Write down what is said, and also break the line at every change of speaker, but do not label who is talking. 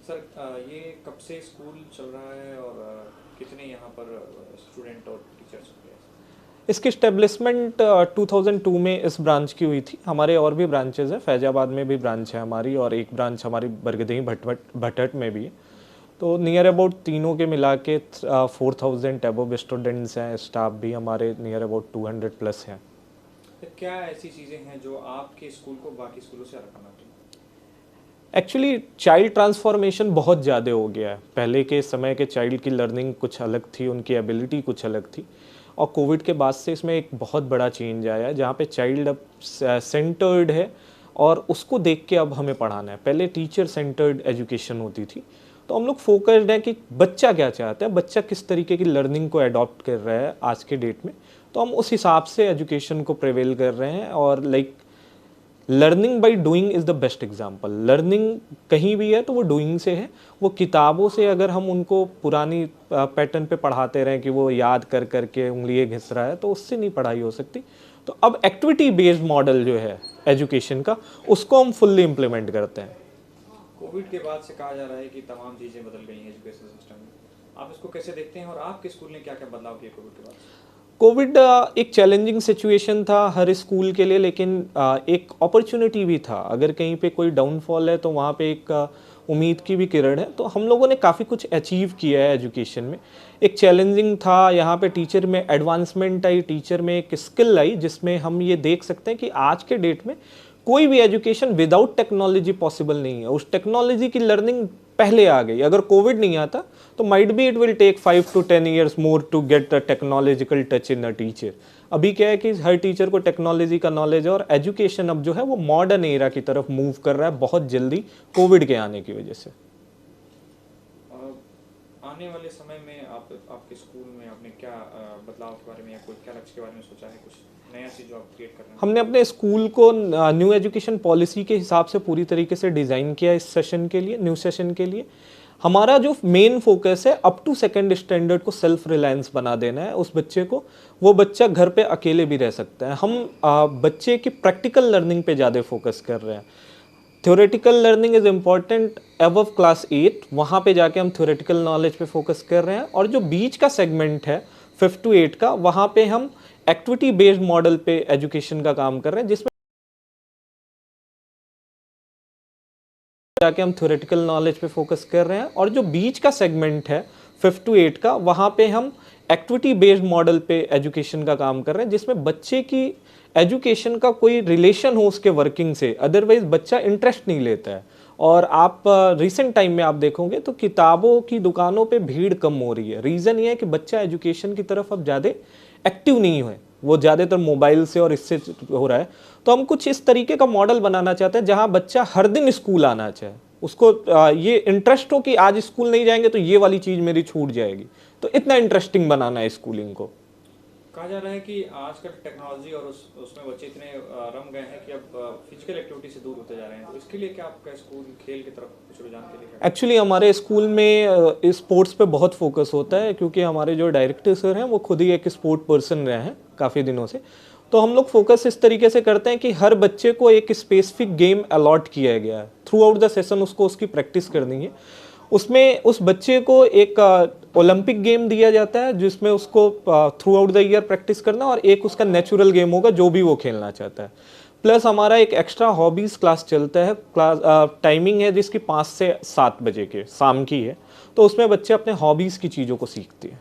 Sir ये कब से स्कूल चल रहा है और कितने यहाँ पर स्टूडेंट और टीचर्स होंगे?
इसकी इस्टेब्लिशमेंट 2002 में इस ब्रांच की हुई थी। हमारे और भी ब्रांचेज हैं, फैजाबाद में भी ब्रांच है हमारी और एक ब्रांच हमारी बरगदही भटट में भी है। तो नियर अबाउट तीनों के मिला के 4000 अबव स्टूडेंट्स हैं। स्टाफ भी हमारे नियर अबाउट 200 प्लस हैं।
तो क्या ऐसी चीज़ें हैं जो आपके स्कूल को बाकी स्कूलों से अलग बनाती हैं?
एक्चुअली चाइल्ड ट्रांसफॉर्मेशन बहुत ज़्यादा हो गया है। पहले के समय के चाइल्ड की लर्निंग कुछ अलग थी, उनकी एबिलिटी कुछ अलग थी, और कोविड के बाद से इसमें एक बहुत बड़ा चेंज आया है जहाँ पे चाइल्ड अब सेंटर्ड है और उसको देख के अब हमें पढ़ाना है। पहले टीचर सेंटर्ड एजुकेशन होती थी, तो हम लोग फोकस्ड हैं कि बच्चा क्या चाहता है, बच्चा किस तरीके की लर्निंग को अडॉप्ट कर रहा है आज के डेट में। तो हम उस हिसाब से एजुकेशन को प्रिवेल कर रहे हैं। और learning by doing is the best example. Learning कहीं भी है तो वो डूइंग से है। वो किताबों से अगर हम उनको पुरानी पैटर्न पे पढ़ाते रहें कि वो याद कर करके उंगलियां घिस रहा है, तो उससे नहीं पढ़ाई हो सकती। तो अब एक्टिविटी बेस्ड मॉडल जो है एजुकेशन का, उसको हम फुल्ली इम्प्लीमेंट करते हैं।
कोविड के बाद से कहा जा रहा है कि तमाम चीज़ें बदल गई हैं एजुकेशन सिस्टम में। आप इसको कैसे देखते हैं और आपके स्कूल ने क्या क्या बदलाव किए कोविड के बाद?
कोविड एक चैलेंजिंग सिचुएशन था हर स्कूल के लिए, लेकिन एक अपॉर्चुनिटी भी था। अगर कहीं पे कोई डाउनफॉल है तो वहाँ पे एक उम्मीद की भी किरण है। तो हम लोगों ने काफ़ी कुछ अचीव किया है एजुकेशन में। एक चैलेंजिंग था, यहाँ पे टीचर में एडवांसमेंट आई, टीचर में एक स्किल आई, जिसमें हम ये देख सकते हैं कि आज के डेट में कोई भी एजुकेशन विदाउट टेक्नोलॉजी पॉसिबल नहीं है। उस टेक्नोलॉजी की लर्निंग पहले आ गई। अगर कोविड नहीं आता तो might be it will take 5 to 10 years more to get a technological touch in a teacher. अभी क्या है कि हर टीचर को टेक्नोलॉजी का नॉलेज है और एजुकेशन अब जो है वो मॉडर्न एरा की तरफ मूव कर रहा है बहुत जल्दी कोविड के आने की वजह से।
आने वाले समय में आपके स्कूल में आपने क्या बदलाव के बारे में या कोई क्या लक्ष्य के बारे में सोचा है? कुछ नया चीज़ जो आप क्रिएट कर रहे हैं?
हमने अपने स्कूल को न्यू एजुकेशन पॉलिसी के हिसाब से पूरी तरीके से डिज़ाइन किया इस सेशन के लिए, न्यू सेशन के लिए। हमारा जो मेन फोकस है अप टू सेकंड स्टैंडर्ड को सेल्फ रिलायंस बना देना है उस बच्चे को। वो बच्चा घर पे अकेले भी रह सकता है। हम बच्चे की प्रैक्टिकल लर्निंग पे ज़्यादा फोकस कर रहे हैं। Theoretical learning is important above class 8, वहाँ पे जाके हम थ्योरेटिकल नॉलेज पे फोकस कर रहे हैं। और जो बीच का सेगमेंट है 5 to 8 का, वहाँ पे हम एक्टिविटी बेस्ड मॉडल पे एजुकेशन का काम कर रहे हैं, जिसमें जाके हम थ्योरेटिकल नॉलेज पे फोकस कर रहे हैं। और जो बीच का सेगमेंट है 5 to 8 का, वहाँ पे हम एक्टिविटी बेस्ड मॉडल पे एजुकेशन का काम कर रहे हैं, जिसमें बच्चे की एजुकेशन का कोई रिलेशन हो उसके वर्किंग से। अदरवाइज बच्चा इंटरेस्ट नहीं लेता है। और आप रिसेंट टाइम में आप देखोगे तो किताबों की दुकानों पे भीड़ कम हो रही है। रीज़न ये है कि बच्चा एजुकेशन की तरफ अब ज़्यादा एक्टिव नहीं है, वो ज़्यादातर मोबाइल से और इससे हो रहा है। तो हम कुछ इस तरीके का मॉडल बनाना चाहते हैं जहाँ बच्चा हर दिन स्कूल आना चाहे, उसको ये इंटरेस्ट हो कि आज स्कूल नहीं जाएंगे तो ये वाली चीज़ मेरी छूट जाएगी। तो इतना इंटरेस्टिंग बनाना है स्कूलिंग को।
कहा जा रहा है कि आजकल टेक्नोलॉजी और उसमें बच्चे इतने रम गए हैं कि अब फिजिकल एक्टिविटी से दूर होते जा रहे हैं। तो इसके लिए क्या आपका स्कूल खेल की तरफ कुछ रुझान के लिए क्या?
एक्चुअली हमारे स्कूल में स्पोर्ट्स पे बहुत फोकस होता है, क्योंकि हमारे जो डायरेक्टर सर हैं वो खुद ही एक स्पोर्ट पर्सन रहे हैं काफ़ी दिनों से। तो हम लोग फोकस इस तरीके से करते हैं कि हर बच्चे को एक स्पेसिफिक गेम अलॉट किया गया है। थ्रू आउट द सेशन उसको उसकी प्रैक्टिस करनी है। उसमें उस बच्चे को एक ओलंपिक गेम दिया जाता है जिसमें उसको through out the year practice करना, और एक उसका नेचुरल गेम होगा जो भी वो खेलना चाहता है। प्लस हमारा एक एक्स्ट्रा हॉबीज़ क्लास चलता है। क्लास टाइमिंग है जिसकी 5 से 7 बजे के शाम की है। तो उसमें बच्चे अपने हॉबीज़ की चीज़ों को सीखते हैं।